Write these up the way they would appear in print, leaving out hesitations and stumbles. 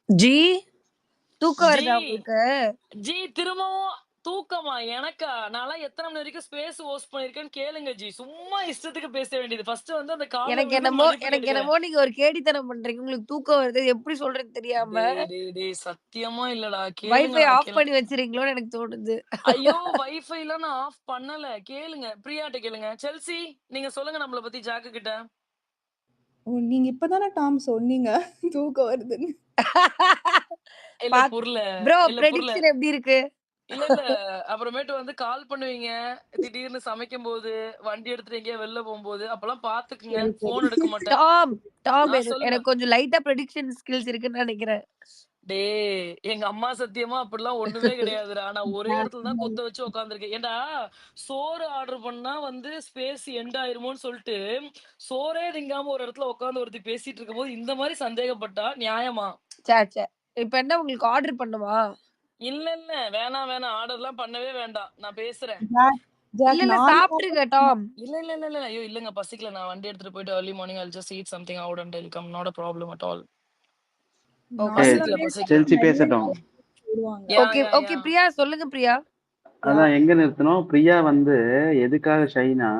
G தூக்கம் G வருதா உங்களுக்கு? ஜி திரும்பவும் தூக்கமா எனக்கா? நான்லாம் எத்தனை மணி வரைக்கும் ஸ்பேஸ் ஹோஸ்ட் பண்ணியிருக்கேன்னு கேளுங்க ஜி. சும்மா இஷ்டத்துக்கு பேச வேண்டியது. ஃபர்ஸ்ட் வந்து அந்த கால்ல விழுந்து மன்னிப்பு எனக்கு கேட்டுக்கிறேன். என்னமோ நீங்க ஒரு கேடித்தனம் பண்றீங்க. உங்களுக்கு தூக்கம் வருது. எப்படி சொல்றதுன்னு தெரியாம டேய் சத்தியமா இல்லடா. வைஃபை கேளுங்கடா ஆஃப் கேளுங்க. பண்ணி வச்சிருக்கீங்களோன்னு எனக்கு தோணுது. ஐயோ! வைஃபைலாம் நான் ஆஃப் பண்ணல. கேளுங்க. பிரியாட்ட கேளுங்க. செல்சி நீங்க சொல்லுங்க நம்மள பத்தி ஜாக்கு கிட்ட. ஓ! நீங்க இப்ப தானே டாம் சொன்னீங்க. தூக்கம் வருதுன்னு. இல்ல பாத் புரியல. ப்ரோ இல்ல புரியல. பிரடிக்ஷன் எப்படி இருக்கு? இல்ல. அப்புறமேட்டு வந்து கால் பண்ணுவீங்க. திடீர்னு சமைக்கும்போது, வண்டி எடுத்துட்டு எங்கேயோ வெளில போம்போது, அப்பலாம் பார்த்துக்குங்க. சரி, சரி. ஃபோன் எடுக்க மாட்டேன். டாம், டாம் சொல்லுங்க. எனக்கு கொஞ்சம் லைட்டா பிரடிக்ஷன் ஸ்கில்ஸ் இருக்குன்னு நெனைக்கிறேன். டேய்! எங்க அம்மா சத்தியமா அப்படிலாம் ஒண்ணுமே கிடையாதுடா. நான் ஒரே ஜாக் இடத்துல தான் குத்த வச்சு உட்கார்ந்துருக்கேன். ஏன்டா, சோறு ஆர்டர் பண்ணா வந்து ஸ்பேஸ் எண்ட் ஆயிருமோன்னு சொல்ட்டு, சோறே திங்காம ஒரு இடத்துல உட்கார்ந்து ஒருத்தி பேசிட்டு இருக்கும்போது, இந்த மாரி சந்தேகப்பட்டா நியாயமா? ச்சே. இப்ப என்ன உங்களுக்கு ஆர்டர் பண்ணவா? இல்ல. வேணாம். ஆர்டர்லாம் பண்ணவே வேண்டாம். நான் பேசுறேன். ஜாக் ஜாக் இல்ல நார்மலா சாப்ட்டுருங்க டாம். இல்ல. ஐயோ! இல்லங்க பசிக்கல. நான் வண்டி எடுத்துட்டு போயிட்டு early morning Jal just eat something out and I'll come. Not a problem at all. Okay. ஏய், பசிக்கல. நார்மலாவே ஜாக் செல்சி நெறைய பேசட்டும். நாள் போடுவாங்க. ஓகே பிரியா சொல்லுங்க பிரியா. அதான் யாஹ்! எங்க நிறுத்தணும்? பிரியா வந்து எதுக்காக ஷைனா,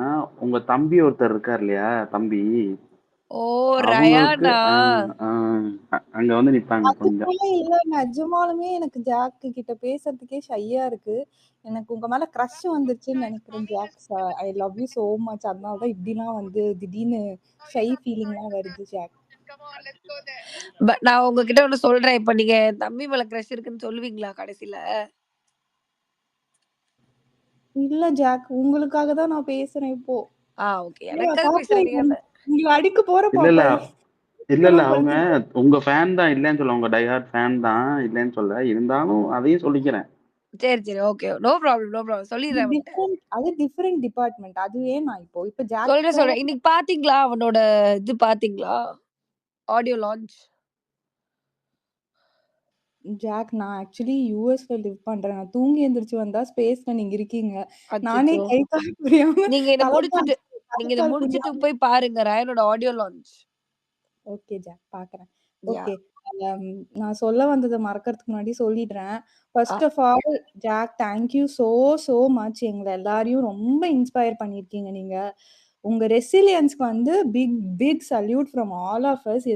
உங்க தம்பி ஒருத்தர் இருக்கார் இல்லையா? தம்பி. ஓ அவங்களுக்கு ரயானா. அங்க வந்து நிப்பாங்க கொஞ்சம். அதுக்குள்ள இல்ல நிஜமாலுமே எனக்கு ஜாக் கிட்ட பேசுறதுக்கே ஷையா இருக்கு. எனக்கு உங்க மேல கிரஷ் வந்துருச்சுன்னு நெனைக்கிறேன் Jack. I love you so much. அதனால தான் இப்படிலாம் வந்து திடீர்னு ஷை ஃபீலிங்லாம் வருது ஜாக். நான் உங்ககிட்ட ஒண்ணு சொல்றேன். இப்ப நீங்க தம்பி மேல கிரஷ் இருக்குன்னு சொல்லுவீங்களா கடைசில? இல்ல ஜாக். உங்களுக்காக தான் நான் பேசுறேன் இப்போ. ஓகே. ஏன் எனக்காக பாப்பேன் பேசுறீங்கன்னு. உங்கள அடிக்க போறேன் இல்ல. பாப்பேன். இல்ல. இதெல்லாம் அவங்க பண்ணிட்டு. உங்க ஃபேன் தான் இல்லன்னு சொல்ல. உங்க டை ஹார்ட் ஃபேன் தான் இல்லன்னு சொல்ல. இருந்தாலும் அதையும் சொல்லிக்கிறேன். சரி. ஓகே. No problem. சொல்லிடுறேன் அவன்ட்ட. அது டிஃபரெண்ட் டிபார்ட்மெண்ட். அது வேணாம் இப்போ. இப்ப ஜாக் சொல்றேன். இன்னைக்கு பாத்தீங்களா அவனோட இது பாத்தீங்களா? Audio launch. ஜாக் நான் ஆக்சுவலி யுஎஸ்ல லிவ் பண்றேன். நான் தூங்கி எந்திரிச்சு வந்தா ஸ்பேஸ்ல நீங்க இருக்கீங்க. நானே அச்சச்சோ! கை கால் புரியாம நீங்க இத தலை முடிச்சுட்டு கை கால் புரியாம போய் பாருங்க ரயனோட ஆடியோ லான்ச். ஓகே ஜாக் பாக்குறேன். யா. ஓகே. நான் சொல்ல வந்தத மறக்கறதுக்கு முன்னாடி சொல்லிடுறேன். Uh first of all Jack thank you so much. எங்கள எல்லாரையும் ரொம்ப இன்ஸ்பயர் பண்ணியிருக்கீங்க நீங்க. உங்க ரெசிலியன்ஸ்க்கு வந்து big salute from all of us.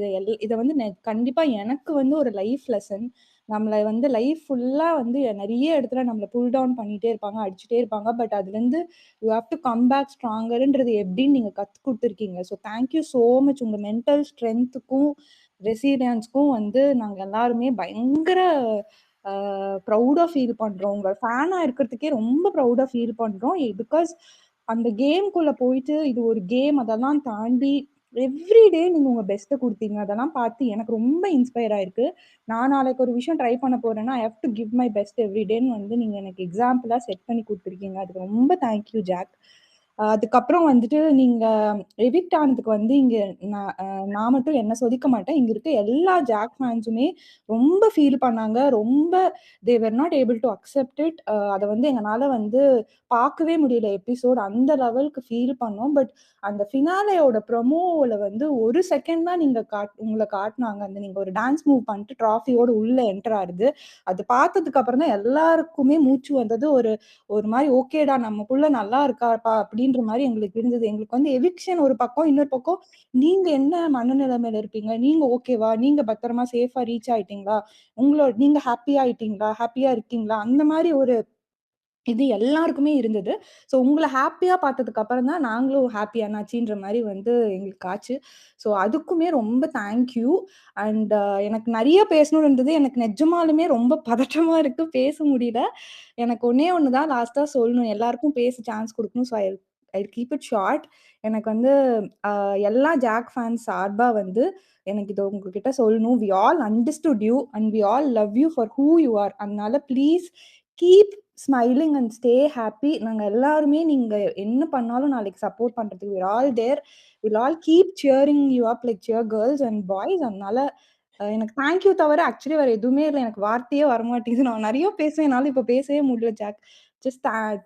இத வந்து கண்டிப்பா எனக்கு வந்து ஒரு லைஃப் லெசன். நம்மள வந்து லைஃப் ஃபுல்லா வந்து நெறைய இடத்துல நம்மள புல் டவுன் பண்ணிட்டே இருப்பாங்க, அடிச்சுட்டே இருப்பாங்க. பட் அதுலருந்து you have to come back ஸ்ட்ராங்கர்ன்றது எப்படின்னு நீங்க கத்து குடுத்துருக்கீங்க. So thank you so much. உங்க மென்டல் ஸ்ட்ரென்த்துக்கும், ரெசிலியன்ஸ்க்கும் வந்து நாங்க எல்லாருமே பயங்கர ப்ரவுடா ஃபீல் பண்றோம். உங்க ஃபேனா இருக்கிறதுக்கே ரொம்ப ப்ரவுடா ஃபீல் பண்றோம். பிகாஸ் அந்த கேம்க்குள்ள போயிட்டு இது ஒரு கேம் அதெல்லாம் தாண்டி எவ்ரி டே நீங்க உங்க பெஸ்ட்ட குடுத்தீங்க. அதெல்லாம் பார்த்து எனக்கு ரொம்ப இன்ஸ்பயர் ஆயிருக்கு. நான் நாளைக்கு ஒரு விஷயம் ட்ரை பண்ண போறேன்னா, I have to give my best every டேன்னு வந்து நீங்க எனக்கு எக்ஸாம்பிளா செட் பண்ணி குடுத்துருக்கீங்க. அதுக்கு ரொம்ப தேங்க் யூ ஜாக். அதுக்கப்புறம் வந்துட்டு நீங்க எவிக்ட் ஆனதுக்கு வந்து இங்க நான் நான் மட்டும் என்ன சொல்லிக்க மாட்டேன். இங்க இருக்க எல்லா ஜாக் ஃபேன்ஸுமே ரொம்ப ஃபீல் பண்ணாங்க. ரொம்ப they were not able to accept it. அத வந்து எங்கனால வந்து பார்க்கவே முடியல எபிசோட். அந்த லெவலுக்கு ஃபீல் பண்ணோம். பட் அந்த ஃபினாலேயோட ப்ரொமோல வந்து 1 செகண்ட் தான் நீங்க உங்கள காட்டுனாங்க. அந்த நீங்க ஒரு டான்ஸ் மூவ் பண்ணிட்டு ட்ராஃபியோட உள்ள என்டர் ஆகுறது. அது பார்த்ததுக்கு அப்புறம் தான் எல்லாருக்குமே மூச்சு வந்தது. ஒரு ஒரு மாரி ஓகேடா நம்ம புள்ள நல்லா இருக்காப்பா அப்படின்ற மாரி எங்களுக்கு இருந்தது. எங்களுக்கு வந்து எவிக்ஷன் ஒரு பக்கம், இன்னொரு பக்கம் நீங்க என்ன மனநிலைமையில இருப்பீங்க? நீங்க ஓகேவா? நீங்க பத்திரமா சேஃபா ரீச் ஆயிட்டீங்களா? நீங்க ஹேப்பியா ஆயிட்டீங்களா? ஹேப்பியா இருக்கீங்களா? அந்த மாரி ஒரு இது எல்லாருக்குமே இருந்தது. ஸோ உங்கள ஹேப்பியா பார்த்ததுக்கு அப்புறம் தான் நாங்களும் ஹேப்பி ஆனாச்சுன்ற மாரி வந்து எங்களுக்கு ஆச்சு. ஸோ அதுக்குமே ரொம்ப தேங்க் யூ. அண்ட் எனக்கு நெறைய பேசணும்னு இருந்தது. எனக்கு நெஜமாலுமே ரொம்ப பதட்டமா இருக்கு. பேச முடியல. எனக்கு ஒண்ணே ஒண்ணு தான் லாஸ்ட்டா சொல்லணும். எல்லாருக்கும் பேச சான்ஸ் குடுக்கணும். So I keep it short. எனக்கு வந்து எல்லா ஜாக் ஃபேன்ஸ் சார்பா வந்து எனக்கு இத உங்ககிட்ட சொல்லணும். We all understood you and we all love you for who you are. அதனால please keep smiling and stay happy. நாங்க எல்லாருமே நீங்க என்ன பண்ணாலும் நாளைக்கு சப்போர்ட் பண்றதுக்கு we are all there. Will all keep cheering you up like cheer girls and boys. அதனால எனக்கு தேங்க் யூ தவிர ஆக்சுவலி வேற எதுவுமே இல்ல. எனக்கு வார்த்தையே வரமாட்டேங்குது. நான் நெறைய பேசுவேன். என்னால இப்ப பேசவே முடியல Jack. Just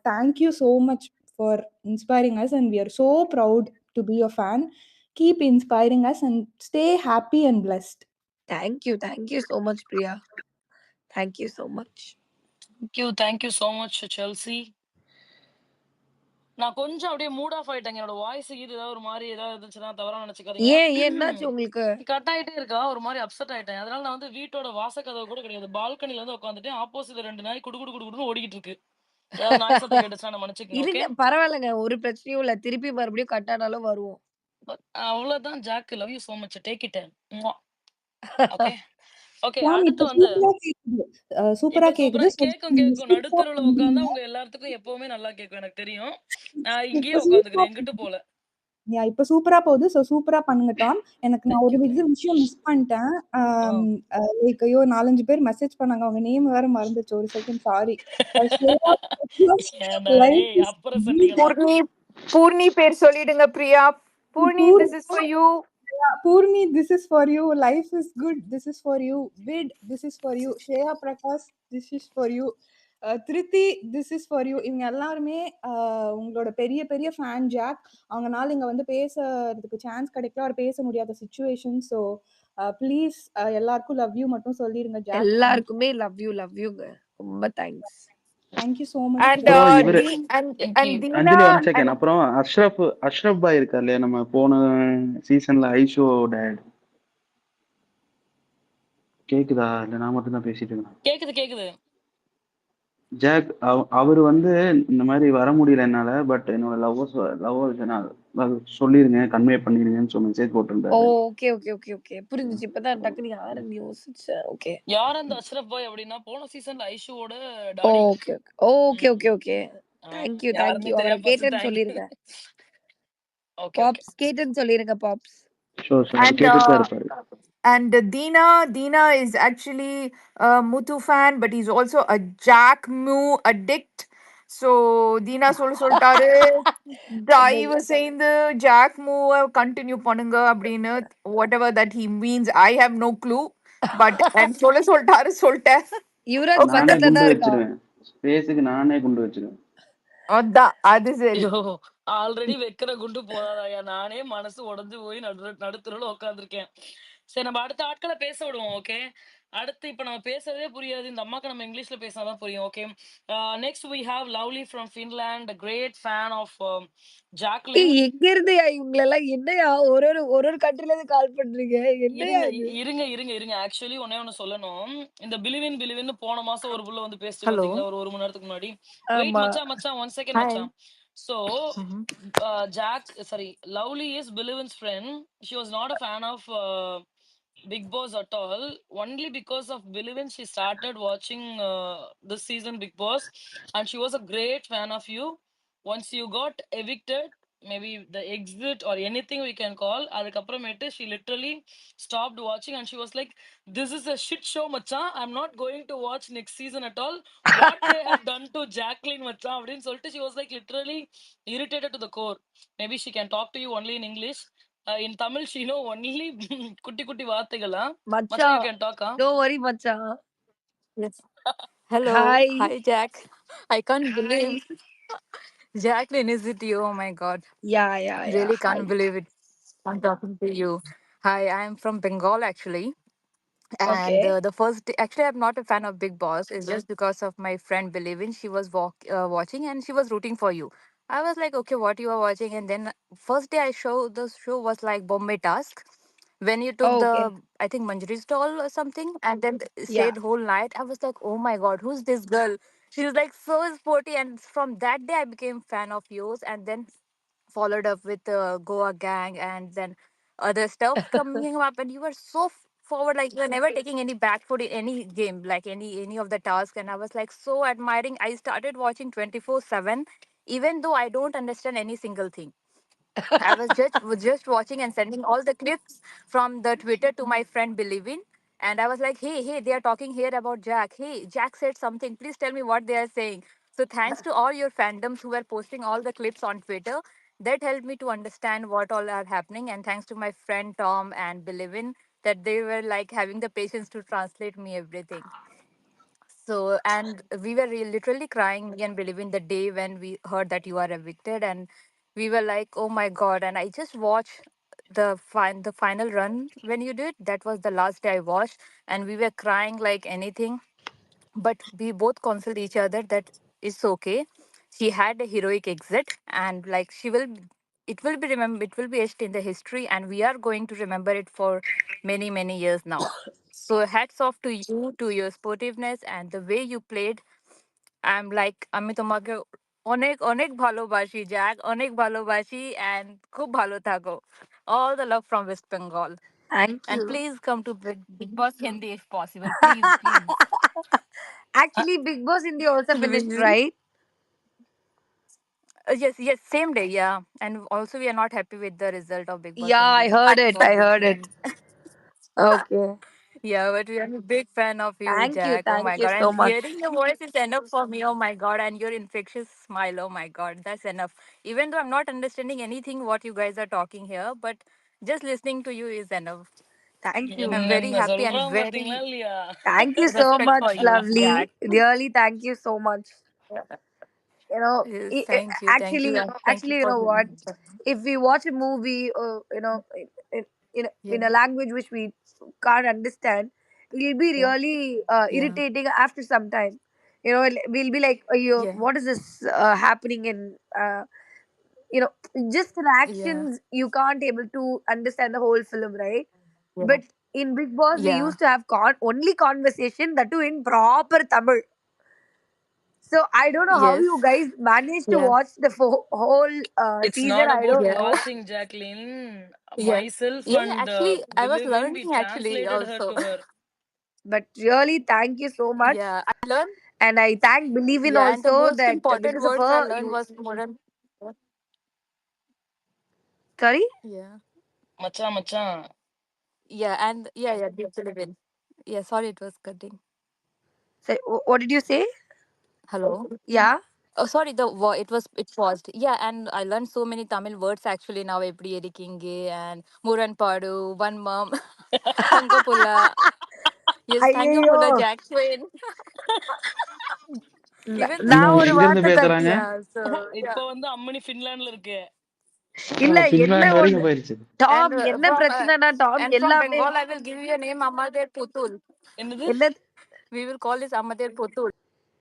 thank you so much for inspiring us and we are so proud to be your fan. Keep inspiring us and stay happy and blessed. Thank you so much, Priya. Thank you so much. Thank you so much, Chelsea. நான் கொஞ்சம் அப்படியே mood of ஆயிட்டேங்க. என்னோட voice ஏதாவது ஒரு மாரி ஏதாவது இருந்துச்சுன்னா தவறா நினைச்சுக்காதீங்க. ஏன் என்னாச்சு உங்களுக்கு? கட் ஆயிட்டே இருக்கா. ஒரு மாரி அப்செட் ஆயிட்டேன். அதனால நான் வந்து வீட்டோட வாசக்கதவு கூட கிடையாது. பால்கனில வந்து உட்கார்ந்துட்டேன். ஆப்போசிட்ல 2 நாய் குடு குடு குடு குடுன்னு ஓடிக்கிட்டு இருக்கு. ஏதாவது நாய் சத்தம் கேட்டுச்சுன்னா மன்னிச்சுக்கங்க. ஓகே. இருங்க பரவாயில்லங்க. ஒரு பிரச்சனையும் இல்ல. திருப்பி மறுபடியும் கட் ஆனாலும் வருவோம். அவ்வளவுதான் Jack. Love you so much. Take it. Okay. Okay. Ma'am அடுத்து இப்ப வந்து சூப்பரா கேக்குது. சூப்பரா இப்ப சூப்பரா கேக்குது. கேக்கும். நடுத்தெருவுல உட்கார்ந்தா உங்க எல்லாத்துக்கும் எப்பவுமே நல்லா கேக்கும். எனக்கு தெரியும். நான் இங்கேயே இப்ப உட்கார்ந்துக்கிறேன். எங்கிட்டு போல. இப்ப சூப்பரா போகுது. சூப்பரா பண்ணுங்க டாம். எனக்கு நான் ஒரு விஷயம் மிஸ் பண்ணிட்டேன். லைக் ஐயோ 4, 5 பேர் மெசேஜ் பண்ணாங்க. அவங்க நேம் வேற மறந்துருச்சு. ஒரு செகண்ட் சாரி. ஏன்டா லைஃப் டேய் இஸ் அப்புறம் சொன்னீங்கடா. பூர்ணி பேர் சொல்லிடுங்க Priya. Poorni, Poor, this is for you. Purni, this is for you. Life is good. This is for you. Vid, this is for you. Shreya Prakash, this is for you. Triti, this is for you. இவங்க எல்லாருமே உங்களோட பெரிய பெரிய fan jack. அவங்கனால இங்க வந்து பேசுறதுக்கு chance கிடைக்கல. அவர் பேச முடியாத சுச்சுவேஷன். ஸோ ப்ளீஸ் எல்லாருக்கும் லவ் யூ மட்டும் சொல்லிடுங்க ஜாக். எல்லாருக்குமே லவ் யூங்க. ரொம்ப thanks. Thank you so much. And அப்புறம் இவரு and Deena Anjali one and second. அப்புறம் அஷ்ரப் பாய் இருக்கார் இல்லையா, நம்ம போன சீசன்ல ஐஷோ டேட். கேக்குதா? இல்ல நான் மட்டும் தான் பேசிட்டு இருக்கேன்? கேக்குது. ஜாக் அவரு வந்து இந்த மாதிரி வர முடியல என்னால. பட் என்னோட லவ் சொல்லிருங்க, கன்வே பண்ணிருங்கன்னு சொல்லி மெசேஜ் போட்டிருந்தாரு. ஓகே. புரிஞ்சுச்சு. இப்பதான் டக்குனு யாருன்னு யோசிச்சேன். ஓகே. யார் அந்த அஷ்ரப் பாய் அப்படின்னா போன சீசன்ல ஐஷுவோட டாடி. ஓகே. Thank you. யாருன்னு அவரை தெரியாம கேட்டேன்னு போச்சு. சொல்லிருங்க. ஓகே. பாப்ஸ் கேட்டேன்னு சொல்லிருங்க பாப்ஸ். ஷோர் and கேட்டுட்டு தான் இருப்பாரு. and Deena is actually a Muthu fan, but he's also a Jack Mu addict. So Deena சொல்லிட்டாரு தயவு செய்து ஜாக் மூவ கண்டினியூ பண்ணுங்க அப்படின்னு. whatever that he means, I have no clue, but and சொல்லிட்டேன். யுவராஜ் நானே பக்கத்துல குண்டு தான் இருக்கா. வச்சிருவேன். ஸ்பேஸுக்கு நானே குண்டு வச்சிருவேன். அதான் அது சரி. ஐயோ ஆல்ரெடி வைக்கிற குண்டு போதாதாயா. நானே மனசு உடைஞ்சு போய் நடுத்தருல உட்காந்துருக்கேன். சரி, நம்ம அடுத்த ஆட்களை பேச விடுவோம். ஓகே. அடுத்து இப்ப நம்ம பேசுறதே புரியாது. இந்த அம்மாக்கு நம்ம இங்கிலீஷ்ல பேசினாதான் புரியும். Okay. Next we have lovely from Finland, great fan of Jacqueline. எங்க இருந்து இவங்களெல்லாம் என்னையா ஒரு கண்ட்ரில இருந்து கால் பண்றீங்க? என்னையா இருங்க. ஆக்சுவலி ஒண்ணு சொல்லணும். இந்த பிலிவின் போன மாசம் ஒரு புள்ள வந்து பேசிட்டு ஹலோ. பாத்தீங்களா, ஒரு 1 மணி நேரத்துக்கு முன்னாடி. வெயிட் ஆமா. மச்சான் 1 செகண்ட் Hi. மச்சான். So Lovely is Billivin's friend. She was not a fan of Big Boss at all. Only because of Billivin she started watching this season Big Boss, and she was a great fan of you. Once you got evicted, maybe the exit or anything we can call, adukapramete she literally stopped watching and she was like, this is a shit show macha, I'm not going to watch next season at all. What they have done to Jacqueline macha அப்படினு சொல்லிட்டு she was like literally irritated to the core. Maybe she can talk to you only in English. In Tamil she know only குட்டி வார்த்தைகளா. மச்சான் you can talk. No worry மச்சான். Yes. Hello. Hi. Hi, Jack. I can't believe Jacqueline, is it you? Oh my God. Yeah. Really Hi. can't believe it. I'm talking to you. Hi, I'm from Bengal actually. And Okay. the first day, actually, I'm not a fan of Big Boss. It's just because of my friend Believin. She was watching and she was rooting for you. I was like, okay, what you are watching? And then first day the show was like Bombay Task. When you took Okay. I think Manjari stall or something, and then Yeah. stayed whole night. I was like, oh my God, who's this girl? She was like so sporty, and from that day I became fan of yours, and then followed up with Goa Gang and then other stuff coming up, and you were so forward, like you were never taking any back foot in any game, like any of the tasks, and I was like so admiring. I started watching 24/7, even though I don't understand any single thing. I was just watching and sending all the clips from the Twitter to my friend Believin. And I was like, hey, they are talking here about Jack. Hey, Jack said something. Please tell me what they are saying. So thanks to all your fandoms who were posting all the clips on Twitter. That helped me to understand what all are happening. And thanks to my friend Tom and Believin that they were like having the patience to translate me everything. So, and we were literally crying, me and Believing, the day when we heard that you are evicted. And we were like, oh my God. And I just watched the final run when you did. That was the last day I watched, and we were crying like anything. But we both consoled each other that it's okay. She had a heroic exit, and like she will, it will be remembered. It will be etched in the history, and we are going to remember it for many years now. So hats off to you, to your sportiveness and the way you played. I'm like আমি তোমাকে অনেক অনেক ভালোবাসি Jack অনেক ভালোবাসি and খুব ভালো থাকো. All the love from West Bengal. Thank And you. please come to Big Boss Hindi if possible. Please, please. Actually, Big Boss India also finished, Really? right? Yes, yes, same day, yeah. And also we are not happy with the result of Big Boss Yeah, I Hindi. heard it. God I with heard him. it. Okay. Yeah, but we are a big fan of you, Thank you. Jack. Oh my Thank you god. so And much. hearing your voice is enough for me. Oh my god. And your infectious smile. Oh my god. That's enough. Even though I'm not understanding anything what you guys are talking here, but just listening to you is enough. Thank you. I'm very என்னென்ன happy and சொல்றான் very பாத்தீங்களா இல்லையா? Thank you so respect much, for you, lovely. Jack. Really, thank you so much. You know, Yes, thank you. Thank you. actually, And thank you you for know what? being here. If we watch a movie, Yeah. in a language which we can't understand, it'll be Yeah. really Yeah. irritating after some time. You know, we'll be like, Yeah. what is this happening in? You know, just in Yeah. actions, you can't able to understand the whole film, right? Yeah. But in Big Boss, we Yeah. used to have only conversation, that too in proper Tamil. So I don't know how Yes. you guys managed to Yeah. watch the whole It's season. not I about don't Yeah. know. watching, Jacqueline. Yeah. Myself Yeah. and Actually, I was Believe in, we learning actually translated her also. to her. But really, thank you so much. Yeah. I learned. And I thank Believe in Yeah. And the also most that important because of words I her, learned you. was modern. Sorry? Yeah. மச்சான். Yeah. And yeah. Yeah. Deep Livin. Yeah. Sorry, it was cutting. So, what did you say? Hello. Yeah. Oh, sorry. It paused. Yeah, and I learned so many Tamil words actually now. Eppadi edikinge and Muran Padu, One Mom, Thangapulla. Yes, ஐயோ Thangapulla, Jack Twain. Even நான் இவங்க ஒரு எங்க இருந்து வார்த்தை பேசுறாங்க? yeah. So இப்போ yeah. வந்து அம்மணி ஃபின்லாண்ட்ல இருக்கு. இல்ல என்ன பின்லாந்து ஒண்ணு வரைக்கும் போயிருச்சு. And டாம் என்ன பிரச்சனைனா டாம் from எல்லாமே Bengal, I will give you a name Amader Putul. என்னது? என்ன We will call this Amader Putul.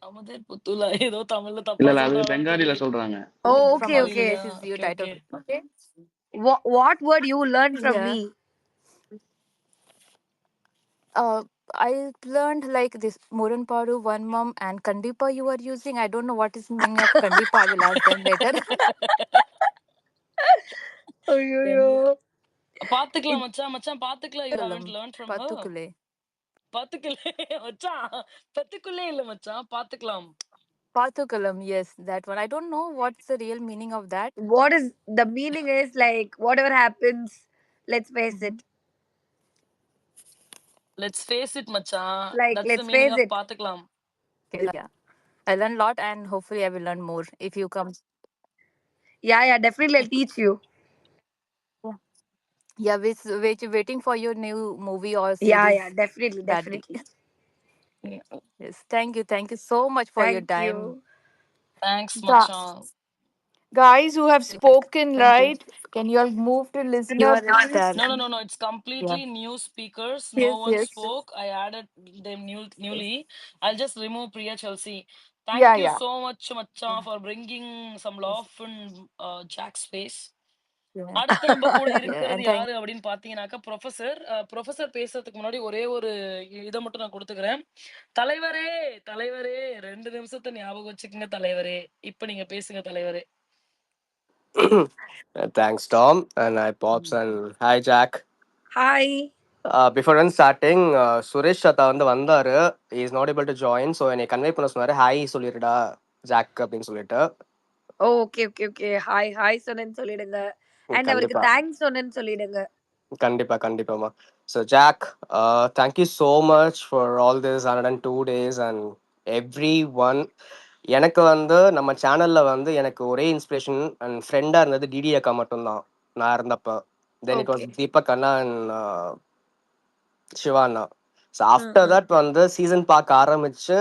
அமதேர் புத்துலா ஏதோ தமிழ்ல இல்ல தப்பா இல்ல அது சொல்றாளான்னு பெங்காலில தெரியல. சொல்றாங்க. ஓ From ஓகே us, ஓகே அப்படியா? this is your okay title. Okay. Okay. what word you learned from Yeah. me? I learned like this Muran Padu, One Mom, and Kandipa you are using. I don't know what is the meaning of Kandipa. I will ask them later. ஐயோ பாத்துக்கலாம் மச்சான் பாத்துக்கலாம். You haven't Kalam, learned from her. Patukule. பாத்துக்கல மச்சான். பத்துக்குள்ளே இல்ல மச்சான், பாத்துக்கலாம். Patukalam, yes, that one. I don't know what's the real meaning of that. what is the meaning is like whatever happens, let's face Mhm. it. Let's face it மச்சான். Like That's the let's meaning face of it. பாத்துக்கலாம். Okay, yeah. I learned a lot and hopefully I will learn more if you come. Yeah, definitely I'll teach you. Yeah, yeah, waiting for your new movie or Yeah, series definitely, badly. definitely. Yes, thank you. Thank you so much for your Thank time. you. Thanks Gu- மச்சான். Guys who have spoken, Thank you. right? Can you all move to You listener, are a please? star. No. It's Yeah. completely new speakers. No Yes, one yes. spoke. I added them newly. I'll just remove Priya Chelsea. Yeah, Thank you yeah. so much, Macha, for bringing some love in Jack's space. Yeah. அடுத்து நம்ம கூட Yeah. இருக்கிறது And thank யாரு அப்படின்னு பாத்தீங்கன்னாக்கா professor பேசுறதுக்கு முன்னாடி ஒரே ஒரு இதை மட்டும் நான் கொடுத்துக்கிறேன். தலைவரே தலைவரே 2 நிமிஷத்தை ஞாபகம் வச்சுக்கோங்க தலைவரே. இப்ப நீங்க பேசுங்க தலைவரே. Thanks, Tom. And hi, Pops. And hi, Jack. Hi. Before starting, Suresh Shata வந்து வந்தாரு. He is not able to join. So, என்னை கன்வே பண்ண சொன்னாரு. ஹாய் சொல்லிடுடா ஜாக் அப்படின்னு சொல்லிட்டு. ஓ ஓகே ஹாய் சொன்னேன்னு சொல்லிடுங்க. அண்ட் அவருக்கு கண்டிப்பா தேங்க்ஸ் சொன்னேன்னு சொல்லிடுங்க. கண்டிப்பாமா. So, Jack, thank you so much for all this 102 days and everyone. எனக்கு வந்து நம்ம சேனல்ல வந்து எனக்கு ஒரே இன்ஸ்பிரேஷன் அண்ட் ஃப்ரெண்டா இருந்தது டிடி அக்கா மட்டும்தான் நான் இருந்தப்ப. Then it was okay. Deepak அண்ணா அண்ட் சிவாண்ணா. ஸோ ஆஃப்டர் தட் வந்து சீசன் பார்க்க ஆரம்பிச்சு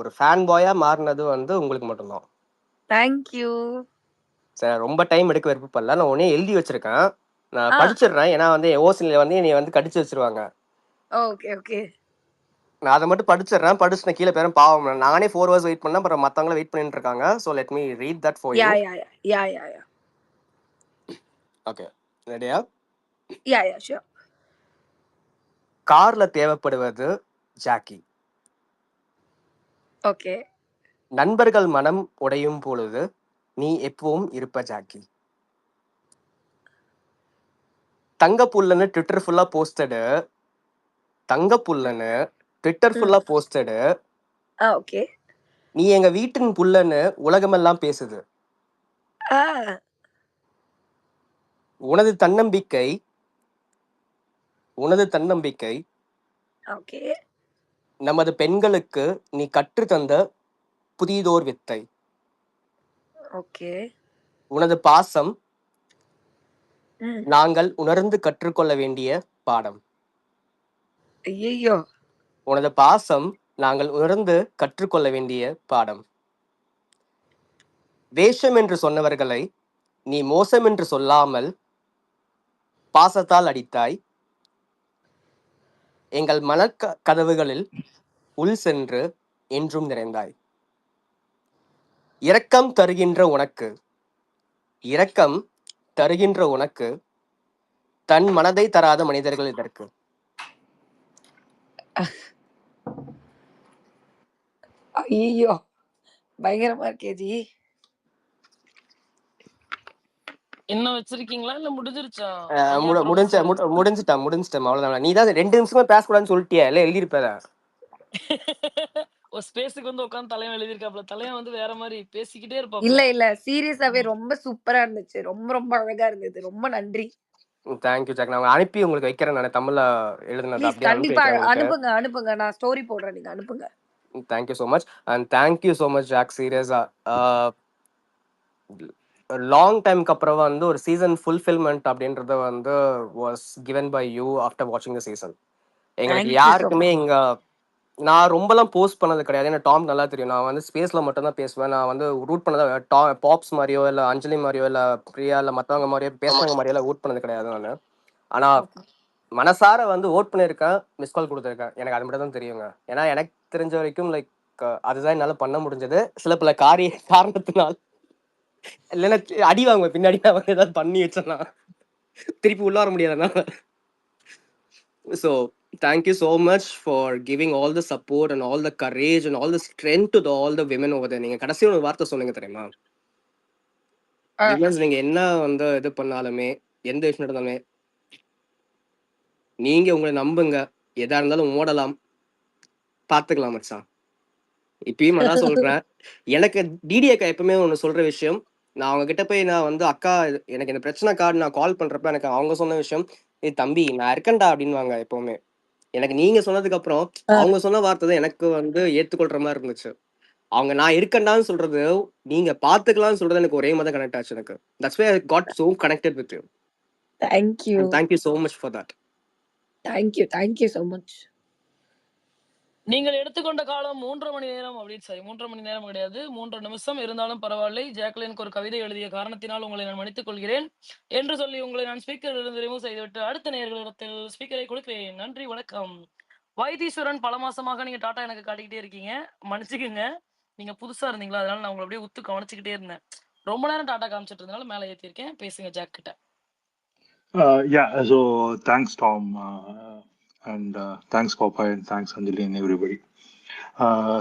ஒரு ஃபேன் பாயா மாறினது வந்து உங்களுக்கு மட்டும்தான். தேங்க்யூ. சரி, ரொம்ப டைம் எடுக்க விருப்பப்படல. நான் உடனே எழுதி வச்சிருக்கேன். நான் படிச்சிடுறேன், ஏன்னா வந்து ஓசில வந்து நீ வந்து கடிச்சு வச்சிருவாங்க. Okay okay. நான் அதை மட்டும் படிச்சிடுறேன், படிச்சுட்டு கீழே பேரும் பாவம் நானே 4 hours வெயிட் பண்ணேன், அப்புறம் மற்றவங்களும் வெயிட் பண்ணிட்டு இருக்காங்க. So let me read that for you. Yeah. Okay, ரெடியா? Yeah sure. கார்ல தேவைப்படுவது ஜாக்கி. ஓகே. நண்பர்கள் மனம் உடையும் பொழுது நீ எப்பவும் இருப்ப ஜாக்கி. தங்க புல்லன்னு ட்விட்டர் ஃபுல்லா போஸ்டடு, தங்க புல்லன்னு ட்விட்டர் ஃபுல்லா போஸ்டடு, ஓகே. நீ எங்க வீட்டின் புல்லன்னு உலகமெல்லாம் பேசுது. உனது தன்னம்பிக்கை ஓகே. நமது பெண்களுக்கு நீ கற்று தந்த புதியதோர் வித்தை. ஓகே. உனது பாசம் நாங்கள் உணர்ந்து கற்றுக்கொள்ள வேண்டிய பாடம். ஐயோ. உனது பாசம் நாங்கள் உணர்ந்து கற்றுக்கொள்ள வேண்டிய பாடம். வேஷம் என்று சொன்னவர்களை நீ மோசம் என்று சொல்லாமல் பாசத்தால் அடித்தாய். எங்கள் கதவுகளில் உள் சென்று என்றும் நிறைந்தாய். இரக்கம் தருகின்ற உனக்கு தன் மனதை தராத மனிதர்கள் இதற்கு. ஐயோ, பயங்கரமா இருக்கே ஜி. என்ன வச்சிருக்கீங்களா இல்ல முடிஞ்சிருச்சா? முடிஞ்சிட்டேன் அவ்வளவுதான். நீ தான் 2 நிமிஷமா பேசக்கூடாதுன்னு சொல்லிட்டியா? இல்ல எழுதிருப்ப. ஒரு ஸ்பேஸுக்கு வந்து உட்காந்து தலைவன் எழுதிருக்காப்ல. தலைவன் வந்து வேற மாதிரி பேசிக்கிட்டே இருப்பாப்ல. இல்ல சீரியஸாவே ரொம்ப சூப்பரா இருந்துச்சு. ரொம்ப அழகா இருந்தது. ரொம்ப நன்றி. Thank you Jack. நான் அனுப்பி உங்களுக்கு வைக்கிறேன். நான் தமிழ்ல எழுதுனது அப்படியே கண்டிப்பா அனுப்புங்க. நான் ஸ்டோரி போடுறேன், நீங்க அனுப்புங்க. Thank you so much and thank you so much Jack. சீரியஸா லாங் டைம்க்கு அப்புறம் வந்து ஒரு சீசன் ஃபுல்ஃபில்மெண்ட் அப்படின்றது வந்து was given by you after வாட்சிங் த சீசன். எங்களுக்கு யாருக்குமே இங்க நான் ரொம்பலாம் போஸ்ட் பண்ணது கிடையாது. ஏன்னா டாம் நல்லா தெரியும், நான் வந்து ஸ்பேஸ்ல மட்டும் தான் பேசுவேன். நான் வந்து ரூட் பண்ணதா பாப்ஸ் மாதிரியோ இல்லை அஞ்சலி மாதிரியோ இல்லை பிரியா இல்லை மற்றவங்க மாதிரியோ பேசுறவங்க மாதிரியோ எல்லாம் ரூட் பண்ணது கிடையாது நான். ஆனா மனசார வந்து ஓட் பண்ணியிருக்கேன், மிஸ் கால் கொடுத்துருக்கேன். எனக்கு அது மட்டும் தான் தெரியுங்க. ஏன்னா எனக்கு தெரிஞ்ச வரைக்கும் லைக் அதுதான் என்னால பண்ண முடிஞ்சது. சில பல காரணத்தினால் இல்லைன்னா அடி வாங்குவேன் பின்னாடி. அவங்க ஏதாவது பண்ணி வச்சேன்னா திருப்பி உள்ள வர முடியாதுன்னா. So thank you so much for giving all the support and all the courage and all the strength to all the women over there. நீங்க கடைசி ஒரு வார்த்தை சொன்னீங்க தெரியுமா? நீங்க என்ன வந்து இது பண்ணாலுமே, எந்த விஷயம் நடந்தாலுமே நீங்க உங்களை நம்புங்க. எதா இருந்தாலும் ஓடலாம், பாத்துக்கலாம் மச்சான். இப்பயும் அதான் சொல்றேன். எனக்கு டிடி அக்கா எப்பவுமே ஒண்ணு சொல்ற விஷயம், நான் அவங்க கிட்ட போய் நான் வந்து அக்கா எனக்கு இந்த பிரச்சனை கார்டு நான் கால் பண்றப்ப எனக்கு அவங்க சொன்ன விஷயம், தம்பி நான் இருக்கேன்டா அப்படின்வாங்க எப்பவுமே. எனக்கு நீங்க சொன்னதுக்கு அப்புறம் அவங்க சொன்ன வார்த்தை தான் எனக்கு வந்து ஏத்துக்கொள்ற மாதிரி இருந்துச்சு. அவங்க நான் இருக்கேன்டான்னு சொல்றது, நீங்க பாத்துக்கலாம்னு சொல்றது எனக்கு ஒரே மாதிரி கனெக்ட் ஆச்சு எனக்கு. That's why I got so connected with you. Thank you. And thank you so much for that. Thank you so much. நீங்கள் எடுத்துக்கொண்ட காலம் 3.5 மணி நேரம் அப்படின்னு. சரி, 3.5 மணி நேரம் கிடையாது, 3 நிமிஷம். இருந்தாலும் பரவாயில்லை. ஜாக்லினுக்கு ஒரு கவிதை எழுதிய காரணத்தினால் உங்களை நான் மன்னித்துக் கொள்கிறேன் என்று சொல்லி உங்களை நான் ஸ்பீக்கரிலிருந்து ரிமூவ் செய்துவிட்டு அடுத்த நேயர்களிடத்தில் ஸ்பீக்கரை கொடுக்கிறேன். நன்றி, வணக்கம். வைத்தீஸ்வரன், பல மாசமாக நீங்க டாட்டா எனக்கு காட்டிக்கிட்டே இருக்கீங்க, மன்னிச்சுக்குங்க. நீங்க புதுசா இருந்தீங்களா, அதனால நான் உங்களை அப்படியே உத்து கவனிச்சுக்கிட்டே இருந்தேன். ரொம்ப நேரம் டாட்டா காமிச்சிட்டு இருந்தனால மேலே ஏற்றிருக்கேன். பேசுங்க ஜாக் கிட்ட. Yeah, so thanks Tom, and thanks Popeye, and thanks Anjali and everybody.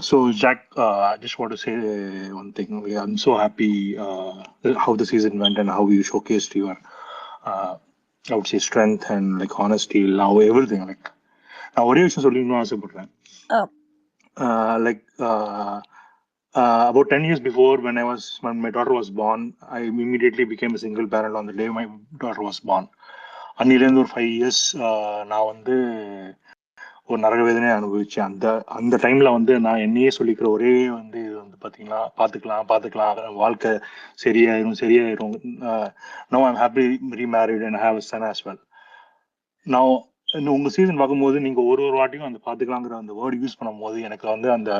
So Jack, I just want to say one thing. I'm so happy how the season went and how you showcased your, I would say, strength and like honesty, love, everything. Like, நான் ஒரே விஷயம் சொல்லணும்னு ஆசைப்படுறேன். Like about 10 years before, when my daughter was born, I immediately became a single parent on the day my daughter was born. அன்னிலேருந்து ஒரு 5 years நான் வந்து ஒரு நரக வேதனையை அனுபவிச்சேன். அந்த டைம்ல வந்து நான் என்னையே சொல்லிக்கிற ஒரே வந்து இது வந்து பாத்தீங்களா, பாத்துக்கலாம் வாழ்க்கை சரியாயிரும். Now I'm happy remarried and I have a son as well. Now உங்க சீசன் பார்க்கும்போது நீங்க ஒரு வாட்டியும் அந்த பாத்துக்கலாங்கிற அந்த வேர்டு யூஸ் பண்ணும்போது எனக்கு வந்து அந்த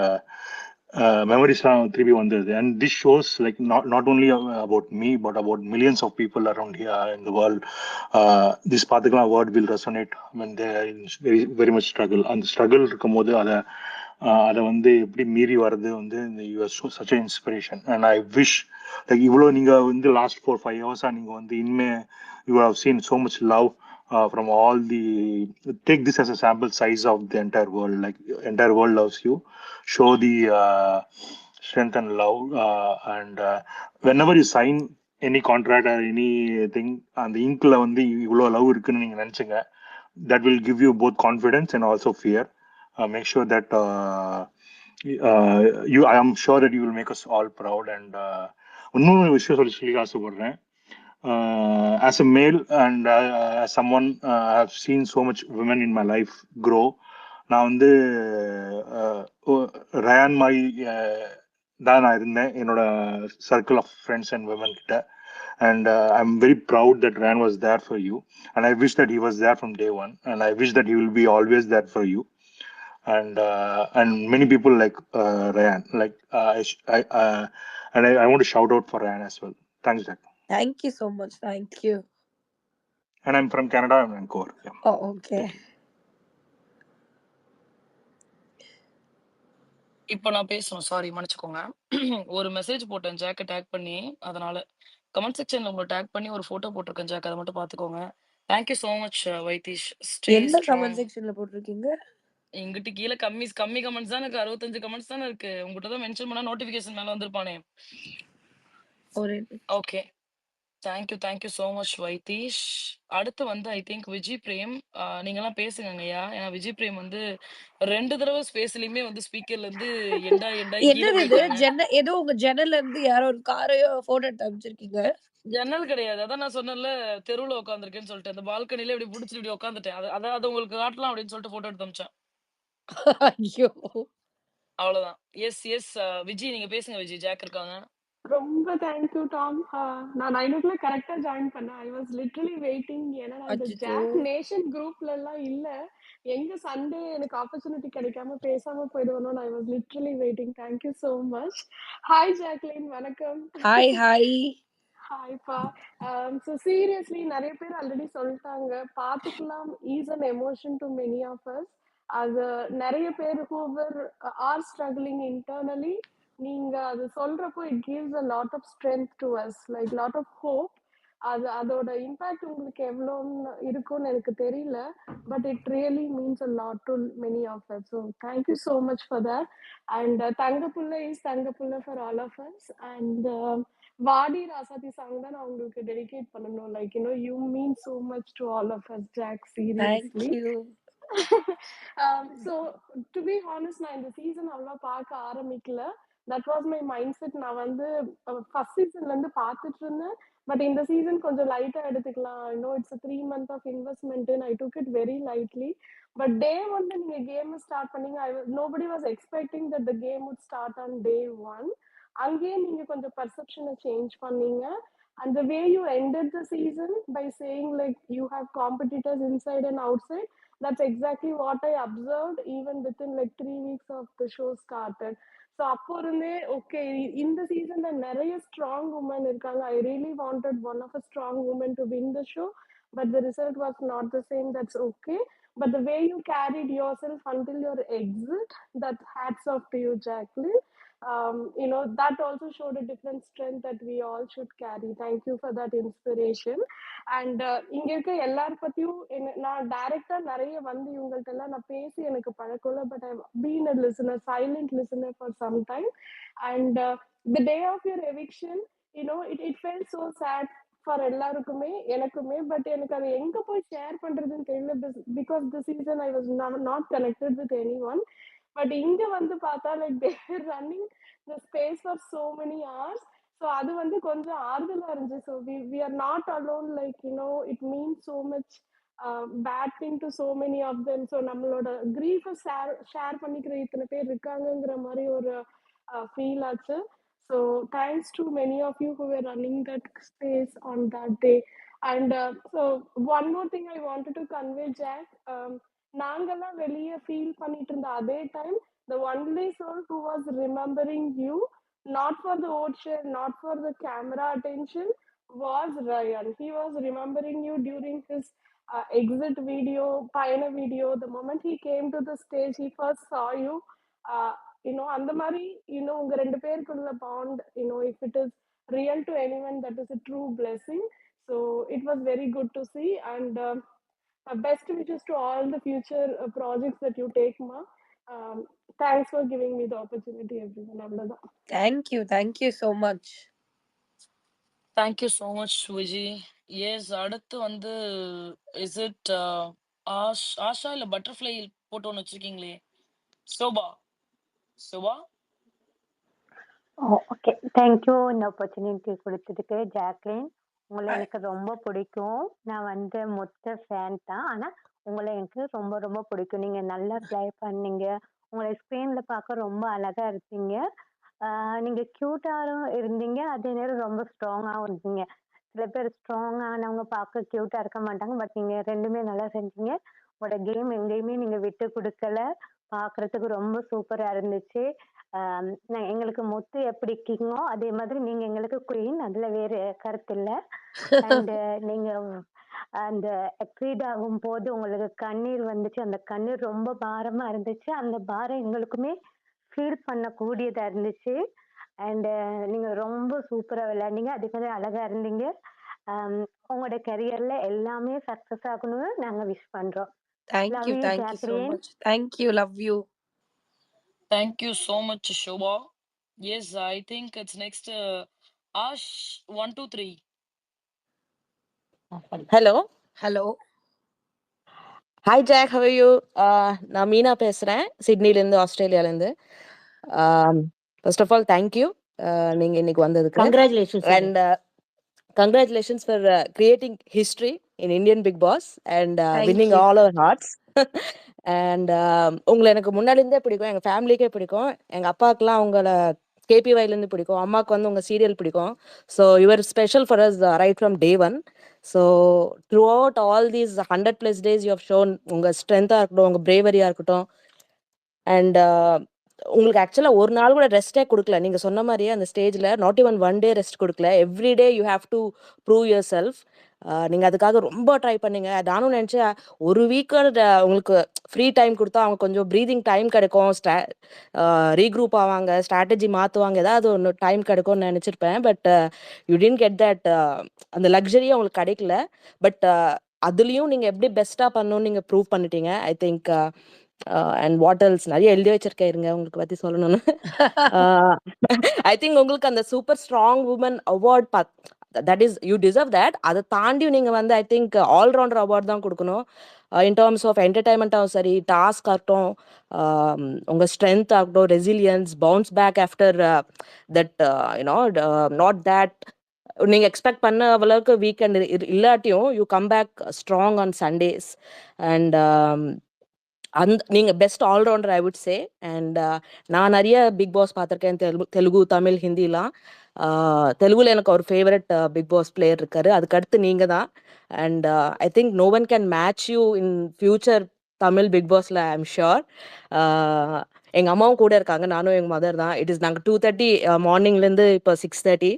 மெமரிஸ்லாம் திருப்பி வந்தது. And this shows like not only about me but about millions of people around here in the world. This பார்த்துக்கலாம் word will resonate when they are in very very much struggle. அந்த struggle இருக்கும்போது அதை வந்து எப்படி மீறி வர்றது வந்து you are such a inspiration. And I wish like இவ்வளோ நீங்கள் வந்து லாஸ்ட் 4-5 ஹவர்ஸாக நீங்கள் வந்து இனிமே you have seen so much love from all the, take this as a sample size of the entire world, like entire world loves you. Show the strength and love, and whenever you sign any contract or anything அந்த இங்க்ல வந்து இவ்வளோ love இருக்குன்னு நீங்க நினைச்சுங்க. that will give you both confidence and also fear. Make sure that I am sure that you will make us all proud. And இன்னொரு விஷயம் சொல்லி ஆசைப்படுறேன். As a male and as someone, I have seen so much women in my life grow. நான் வந்து rayon மாதிரி தான் நான் இருந்தேன் என்னோட circle of friends and women கிட்ட. And I'm very proud that Ryan was there for you, and I wish that he was there from day one, and I wish that he will be always there for you. And many people like Ryan, like and I want to shout out for Ryan as well. Thanks, Jack. Thank you so much. Thank you. And I'm from Canada, I'm Vancouver. Yeah. Oh, okay. இப்போ நான் பேசணும். Sorry மன்னிச்சுக்கோங்க. ஒரு message போட்டேன் ஜாக்க take பண்ணி. அதனால comment செக்ஷன்ல உங்கள டேக் பண்ணி ஒரு ஃபோட்டோ போட்டிருக்கேன் ஜாக். அத மட்டும் பார்த்துக்கோங்க. Thank you so much Vaitheesh. Stay என்ன ஸ்ட்ராங். கமெண்ட் செக்ஷன்ல போட்டிருக்கீங்க? எங்கிட்ட கீழ கம்மி கமெண்ட்ஸ் தான் இருக்கு. 65 கமெண்ட்ஸ் தானே இருக்கு. உங்ககிட்ட தான் மென்ஷன் பண்ணா நோட்டிஃபிகேஷன் மேல வந்திருப்பானே. Okay. Thank you so much Vaitheesh. அடுத்து வந்து ஐ திங்க் விஜய் பிரேம். நீங்கலாம் பேசுங்கங்கய்யா. ஏன்னா விஜய் பிரேம் வந்து 2 தடவ ஸ்பேஸ்லயுமே வந்து ஸ்பீக்கர்ல இருந்து எண்டா கீழ என்னது இது? போயிட்டாங்க. ஏதோ உங்க ஜன்னல்ல இருந்து யாரோ ஒரு காரையோ போட்டோ எடுத்து அனுப்பிச்சிருக்கீங்க. ஜன்னல் கிடையாது. அதான் நான் சொன்னேன்ல தெருவுல உட்கார்ந்திருக்கேன்னு சொல்லிட்டு. அந்த பால்கனில இப்படி புடிச்சிட்டு இப்படி உட்கார்ந்துட்டேன். அத உங்களுக்கு காட்டலாம் அப்படின்னு சொல்லிட்டு போட்டோ எடுத்து அனுப்பிச்சேன். ஐயோ! அவ்வளவுதான். எஸ் விஜய் நீங்க பேசுங்க விஜய். ஜாக் இருக்காங்க. ரொம்ப தேங்க்யூ டாம். நான் 9 o'clock கரெக்டா ஜாயின் பண்ணேன். ஐ வாஸ் லிட்டரலி வெயிட்டிங். ஏன்னா நான் இந்த அச்சச்சோ! ஜாக் நேஷன் குரூப்ல எல்லாம் இல்ல. எங்க சண்டே எனக்கு ஆப்பர்ச்சுனிட்டி கிடைக்காம பேசாம போயிடுவேணும்னு I was literally waiting. Thank you so much. Hi Jacqueline, வணக்கம். Hi hi. ஹாய்ப்பா. ஸோ சீரியஸ்லி நிறைய பேர் ஆல்ரெடி சொல்லிட்டாங்க. பார்த்துக்கலாம் is an emotion to many of us. அது நிறைய பேர் ஹூவர் ஆர் ஸ்ட்ரகிளிங் இன்டர்னலி. நீங்க அது சொல்றப்போ it gives a lot of strength to us, like lot of hope. அதோட இம்பாக்ட் உங்களுக்கு எவ்வளோன்னு இருக்கும்னு எனக்கு தெரியல. But it really means a lot to many of us. So thank you so much for that. And தங்கப்புள்ள இஸ் தங்கப்புள்ள for all of us. And வாடி ராசாதி சாங் தான் நான் உங்களுக்கு டெடிகேட் பண்ணணும். Like you mean so much to all of us Jack, seriously. Thank you. So to be honest, நான் இந்த சீசன் அவ்வளோ பார்க்க ஆரம்பிக்கல. That was my mind set. நான் வந்து ஃபர்ஸ்ட் சீசன்ல இருந்து பார்த்துட்டு இருந்தேன். பட் இந்த சீசன் கொஞ்சம் லைட்டா எடுத்துக்கலாம். It's 3 months of investment. I took it very lightly. But day ஒன்ல நீங்க கேம் ஸ்டார்ட் பண்ணீங்க. Nobody was expecting that the game would start on day 1. அங்கேயே நீங்க கொஞ்சம் பர்செப்ஷனை சேஞ்ச் பண்ணீங்க. And the way you ended the season by saying like you have competitors inside and outside, that's exactly what I observed even within like 3 weeks of the show started. So அப்போ இருந்தே okay இந்த சீசன்ல நிறைய strong woman இருக்காங்க. I really wanted one of a strong woman to win the show, but the result was not the same. That's okay. But the way you carried yourself until your exit, that hats off to you, Jacqueline. That also showed a different strength that we all should carry. Thank you for that inspiration. And இங்க இருக்க எல்லார பத்தியும் நான் டைரக்டா நிறைய வந்து இவங்கள்ட்ட எல்லாம் நான் பேசி எனக்கு பழக்கல. But I been a listener, silent listener for some time. And the day of your eviction, it felt so sad for எல்லாருக்குமே எனக்குமே. பட் எனக்கு அது எங்க போய் ஷேர் பண்றதுன்னு தெரியல. Because the season I was not connected with anyone. பட் இங்க வந்து பார்த்தா like there running the space for so many hours. So அது வந்து கொஞ்சம் ஆறுதலா இருந்துச்சு. So we are not alone. Like it means so much bad thing to so many of them. So நம்மளோட கிரீஃபை ஷேர் பண்ணிக்கிற இத்தனை பேர் இருக்காங்கங்கிற மாதிரி ஒரு ஃபீல் ஆச்சு. So thanks to many of you who were running that space on that day. And so one more thing I wanted to convey, Jack. நாங்கெல்லாம் வெளியே ஃபீல் பண்ணிட்டு இருந்த அதே time the only soul who was remembering you, not for the ocean, not for the camera attention, was Ryan. He was remembering you during his exit video, pioneer video. The moment he came to the stage, he first saw you. அந்த மாதிரி உங்க ரெண்டு பேருக்குள்ள bond, if it is real to anyone, that is a true blessing. So it was very good to see, and best wishes to all the future projects that you take, ma. Thanks for giving me the opportunity, everyone. அவ்வளவுதான். Thank you so much. Thank you so much, Vijay. Yes, அடுத்து வந்து is it Asha இல்ல butterfly போட்டு ஒன்று வச்சிருக்கீங்களே, sofa. Okay, thank you இந்த opportunity கொடுத்ததுக்கு. Jacqueline, உங்களை எனக்கு ரொம்ப பிடிக்கும். நான் வந்து மொத்த ஃபேன் தான், ஆனால் உங்களை எனக்கு ரொம்ப ரொம்ப பிடிக்கும். நீங்கள் நல்லா ப்ளே பண்ணீங்க. உங்களை ஸ்க்ரீனில் பார்க்க ரொம்ப அழகாக இருப்பீங்க. நீங்கள் க்யூட்டாகவும் இருந்தீங்க, அதே நேரம் ரொம்ப ஸ்ட்ராங்காகவும் இருந்தீங்க. சில பேர் ஸ்ட்ராங்கானவங்க பார்க்க க்யூட்டாக இருக்க மாட்டாங்க, பட் நீங்கள் ரெண்டுமே நல்லா செஞ்சீங்க. உங்களோட கேம் எங்கேயுமே நீங்கள் விட்டு கொடுக்கல, பார்க்குறதுக்கு ரொம்ப சூப்பராக இருந்துச்சு. எங்களுக்கு முத்து எப்படி கிங்கோ அதே மாதிரி நீங்க எங்களுக்கு குயின், அதுல வேறு கருத்து இல்லை. அண்ட் நீங்க அந்த எக்ஸீட் ஆகும் போது உங்களுக்கு கண்ணீர் வந்துச்சு, அந்த கண்ணீர் ரொம்ப பாரமா இருந்துச்சு. அந்த பாரம் எங்களுக்குமே ஃபீல் பண்ணக்கூடியதா இருந்துச்சு. அண்ட் நீங்க ரொம்ப சூப்பரா விளையாண்டீங்க, அதுக்காக அழகா இருந்தீங்க. உங்களோட கரியர்ல எல்லாமே சக்சஸ் ஆகணும்னு நாங்க விஷ் பண்றோம். Thank you so much. Thank you, love you. Thank you so much, Shobha. Yes, I think it's next Ash 1 2 3. Hello. Hi Jack, how are you? நான் மீனா பேசுறேன், சிட்னிலேருந்து, ஆஸ்திரேலியாலேருந்து. First of all, thank you. நீங்க இன்னைக்கு வந்ததுக்கு and congratulations for creating history in Indian Big Boss and winning all our hearts. And உங்களை எனக்கு முன்னாடிருந்தே பிடிக்கும், எங்கள் ஃபேமிலிக்கே பிடிக்கும், எங்கள் அப்பாவுக்குலாம் உங்களை கேபிஒய்லேருந்து பிடிக்கும், அம்மாவுக்கு வந்து உங்கள் சீரியல் பிடிக்கும். So your special for us right from day one. So throughout all these 100+ days you have shown உங்கள் ஸ்ட்ரென்த்தாக இருக்கட்டும், உங்கள் பிரேவரியாக இருக்கட்டும். அண்ட் உங்களுக்கு ஆக்சுவலாக ஒரு நாள் கூட ரெஸ்ட்டே கொடுக்கல. நீங்கள் சொன்ன மாதிரியே அந்த ஸ்டேஜில் நாட் ஈவன் 1 day ரெஸ்ட் கொடுக்கல. Every day you have to prove your self. நீங்கள் அதுக்காக ரொம்ப ட்ரை பண்ணீங்க. நானும் நினச்சேன் ஒரு வீக்கு உங்களுக்கு ஃப்ரீ டைம் கொடுத்தா அவங்க கொஞ்சம் ப்ரீதிங் டைம் கிடைக்கும், ரீக்ரூப் ஆவாங்க, ஸ்ட்ராட்டஜி மாற்றுவாங்க, ஏதாவது ஒன்று டைம் கிடைக்கும்னு நினச்சிருப்பேன். But you didn't get that, அந்த லக்ஸரியும் உங்களுக்கு கிடைக்கல. பட் அதுலேயும் நீங்கள் எப்படி பெஸ்ட்டாக பண்ணணும்னு நீங்கள் ப்ரூவ் பண்ணிட்டீங்க. I think and what else நிறைய எழுதி வச்சிருக்கேன், இருங்க உங்களுக்கு பற்றி சொல்லணும்னு. ஐ திங்க் உங்களுக்கு அந்த super strong woman award that is you deserve that. அதை தாண்டி நீங்கள் வந்து ஐ திங்க் ஆல்ரவுண்டர் அவார்ட் தான் கொடுக்கணும். இன் டேர்ம்ஸ் ஆஃப் என்டர்டைன்மெண்ட்டாகவும் சரி, டாஸ்க் ஆகட்டும், உங்கள் ஸ்ட்ரென்த் ஆகட்டும், resilience, bounce back after that not that நீங்கள் எக்ஸ்பெக்ட் பண்ண அளவுக்கு வீக்கெண்ட் இல்லாட்டியும் you come back strong on Sundays. And நீங்கள் best allrounder I would say. And நான் நிறைய பிக் பாஸ் பார்த்துருக்கேன், தெலுங்கு, தமிழ், ஹிந்திலாம். தெலுங்குல எனக்கு ஒரு ஃபேவரட் பிக் பாஸ் பிளேயர் இருக்காரு, அதுக்கடுத்து நீங்கள் தான். And I think no one can match you in future Tamil Bigg பாஸில், ஐ எம் ஷுர். எங்கள் அம்மாவும் கூட இருக்காங்க, நானும் எங்கள் மதர் தான். இட் இஸ் நாங்கள் 2:30 மார்னிங்லேருந்து இப்போ 6:30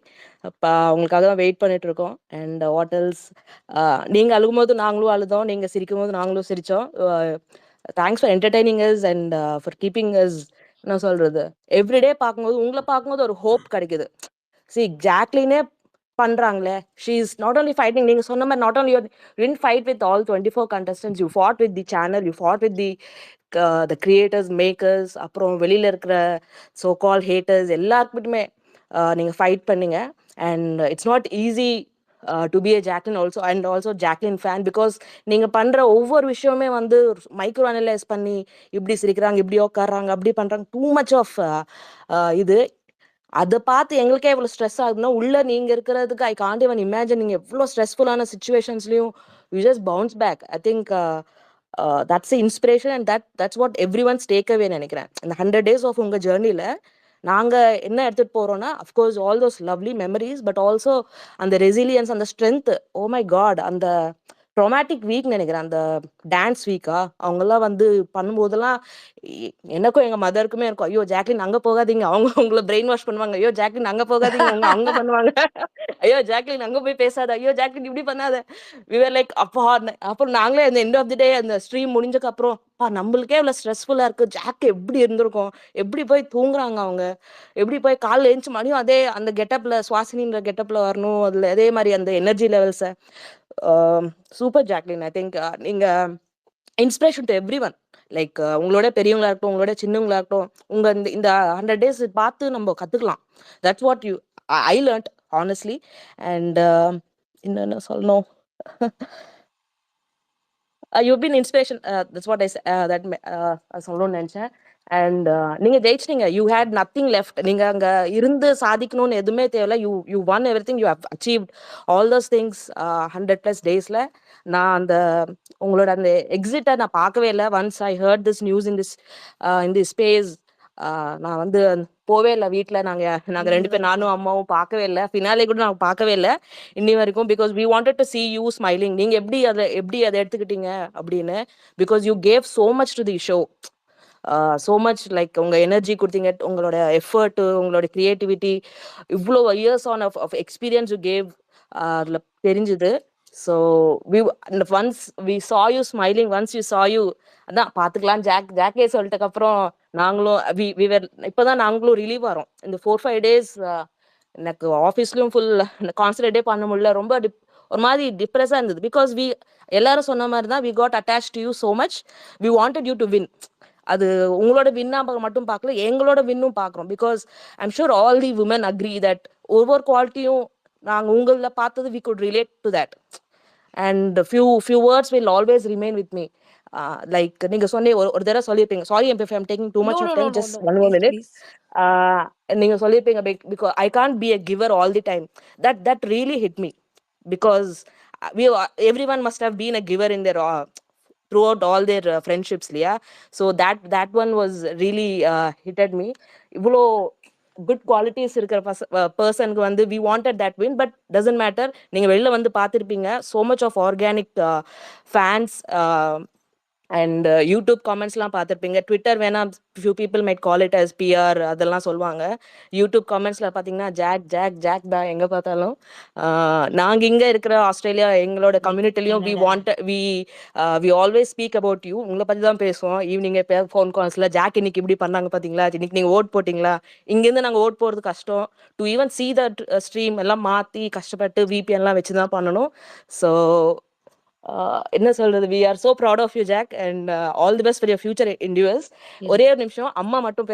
இப்போ அவங்களுக்காக தான் வெயிட் பண்ணிகிட்ருக்கோம். அண்ட் வாட் எல்ஸ், நீங்கள் அழுகும்போது நாங்களும் அழுதோம், நீங்கள் சிரிக்கும் போது நாங்களும் சிரித்தோம். Thanks for entertaining us and for keeping us. என்ன சொல்கிறது, எவ்ரிடே பார்க்கும்போது உங்களை பார்க்கும்போது ஒரு ஹோப் கிடைக்குது. சி ஜாக்லினே பண்ணுறாங்களே, she is not only fighting. நீங்கள் சொன்ன மாதிரி not only you didn't fight with all 24 contestants, you ஃபாட் with the channel, you ஃபாட் with the creators, makers, அப்புறம் வெளியில் இருக்கிற ஸோ கால் ஹேட்டர்ஸ், எல்லாருக்கிட்டுமே நீங்கள் ஃபைட் பண்ணீங்க. And it's not easy to be a Jacqueline also, and also Jacqueline fan, because நீங்கள் பண்ணுற ஒவ்வொரு விஷயமே வந்து மைக்ரோ அனலைஸ் பண்ணி இப்படி சிரிக்கிறாங்க, இப்படி உட்காடுறாங்க, அப்படி பண்ணுறாங்க, டூ மச் ஆஃப் இது. அதை பார்த்து எங்களுக்கே எவ்வளோ ஸ்ட்ரெஸ் ஆகுதுன்னா, உள்ளே நீங்கள் இருக்கிறதுக்கு ஐ காண்ட் ஈவன் இமேஜின். நீங்கள் எவ்வளோ ஸ்ட்ரெஸ்ஃபுல்லான சுச்சுவேஷன்ஸ்லையும் you just bounce back. I think that's inspiration and that's what everyone's take away நினைக்கிறேன். இந்த 100 days ஆஃப் உங்கள் ஜேர்னியில் நாங்கள் என்ன எடுத்துகிட்டு போகிறோன்னா, of course all those lovely memories, but also அந்த ரெசிலியன்ஸ், அந்த ஸ்ட்ரென்த். ஓ மை காட், அந்த ட்ராமேட்டிக் வீக் நினைக்கிறேன், அந்த டான்ஸ் வீக்கா அவங்கெல்லாம் வந்து பண்ணும்போதெல்லாம் எனக்கும் எங்க மதருக்குமே இருக்கும், ஐயோ ஜாக்லின் அங்க போகாதீங்க, அவங்க உங்களை பிரெயின் வாஷ் பண்ணுவாங்க, ஐயோ ஜாக்லின் அங்க போகாதீங்க, அவங்க அங்க பண்ணுவாங்க, ஐயோ ஜாக்லின் அங்க போய் பேசாத, ஐயோ ஜாக்லின் இப்படி பண்ணாத. விவர் லைக் அப்பா அப்புறம் நாங்களே அந்த எண்ட் ஆஃப் தி டே அந்த ஸ்ட்ரீம் முடிஞ்சதுக்கு அப்புறம் நம்மளுக்கே இவ்வளவு ஸ்ட்ரெஸ்ஃபுல்லா இருக்கு, ஜாக் எப்படி இருந்திருக்கும், எப்படி போய் தூங்குறாங்க அவங்க, எப்படி போய் காலைல எழுந்துச்சு மணியும் அதே அந்த கெட்டப்ல சுவாசினின்ற கெட்டப்ல வரணும், அதுல அதே மாதிரி அந்த எனர்ஜி லெவல்ஸை. Super Jacqueline. ஐ திங்க் நீங்க inspiration to everyone. Like உங்களோட பெரியவங்களா இருக்கட்டும், உங்களோட சின்னவங்களா இருக்கட்டும், உங்க இந்த 100 days பார்த்து நம்ம கத்துக்கலாம். That's what you I learned honestly. And என்னென்ன சொல்லணும், you've been inspiration. That's what I சொல்லணும்னு நினைச்சேன். அண்ட் நீங்க ஜெயிச்சிட்டீங்க, யூ ஹேட் நத்திங் லெஃப்ட். நீங்க அங்க இருந்து சாதிக்கணும்னு எதுவுமே தேவையில்ல. You won everything, you have achieved all those things 100+ daysல. நான் அந்த உங்களோட அந்த எக்ஸிட்டை நான் பார்க்கவே இல்லை. Once I heard this news in this space, நான் வந்து போவே இல்லை வீட்டில். நாங்க 2 பேர், நானும் அம்மாவும் பார்க்கவே இல்லை. ஃபினாலே கூட நான் பார்க்கவே இல்லை இன்னி வரைக்கும். Because we wanted to see you smiling. நீங்க எப்படி அதை எடுத்துக்கிட்டீங்க அப்படின்னு. Because you gave so much to the show. so much, like உங்க எனர்ஜி கொடுத்தீங்க, உங்களோட எஃபர்ட், உங்களோட கிரியேட்டிவிட்டி, இவ்வளோ years of experience you gave அதுல தெரிஞ்சுது. So once we saw you smiling, once you saw you, அதான் பார்த்துக்கலாம் ஜாக்கே சொல்லிட்டதுக்கு அப்புறம் நாங்களும் இப்போதான் நாங்களும் ரிலீவ் ஆகிறோம். இந்த 4-5 days எனக்கு ஆஃபீஸ்லயும் ஃபுல் கான்சன்ட்ரேட்டே பண்ண முடியல. ரொம்ப ஒரு மாதிரி டிப்ரெஸ்ஸாக இருந்தது. பிகாஸ் எல்லாரும் சொன்ன மாதிரி தான், we got attach to you so much, we wanted you to win. அது உங்களோட வின்னா மட்டும் பார்க்கல, எங்களோட வின்னும் பார்க்குறோம். Because I'm sure all the women agree that ஒவ்வொரு குவாலிட்டியும் நாங்கள் உங்களில் பார்த்தது, we could relate to that. And few words will always remain with me. Like நீங்க சொன்னே ஒரு தடவை சொல்லியிருப்பீங்க, sorry MBF I'm taking too much of time, just 1 more minute. நீங்க சொல்லியிருப்பீங்க, because I can't be a giver all the time. That really hit me, because everyone must have been a giver in their throughout all their friendships, இல்லையா? So that one was really hit at me. இவ்வளோ good qualities இருக்கிற பர்சனுக்கு வந்து we wanted that win, but doesn't matter. நீங்க வெளில வந்து பார்த்துருப்பீங்க, so much of organic fans. And YouTube காமெண்ட்ஸ்லாம் பார்த்துருப்பீங்க. ட்விட்டர் வேணா few people might call it as PR, அதெல்லாம் சொல்லுவாங்க. யூடியூப் காமெண்ட்ஸில் பார்த்தீங்கன்னா ஜாக் தான் எங்கே பார்த்தாலும். நாங்கள் இங்கே இருக்கிற ஆஸ்திரேலியா எங்களோட கம்யூனிட்டிலையும் we always speak about you. உங்களை பற்றி தான் பேசுவோம். ஈவினிங் எப்போ ஃபோன் கால்ஸில் ஜாக் இன்னைக்கு இப்படி பண்ணாங்க பார்த்தீங்களா, இன்னைக்கு நீங்கள் ஓட் போட்டிங்களா. இங்கேருந்து நாங்கள் ஓட் போகிறது கஷ்டம். To even see the stream எல்லாம் மாற்றி கஷ்டப்பட்டு VPNலாம் வச்சு தான் பண்ணணும். ஸோ என்ன சொல்றது, we are so proud of you, Jack, and all the best for your future endeavors. ஒரே ஒரு நிமிஷம், அம்மா மட்டும்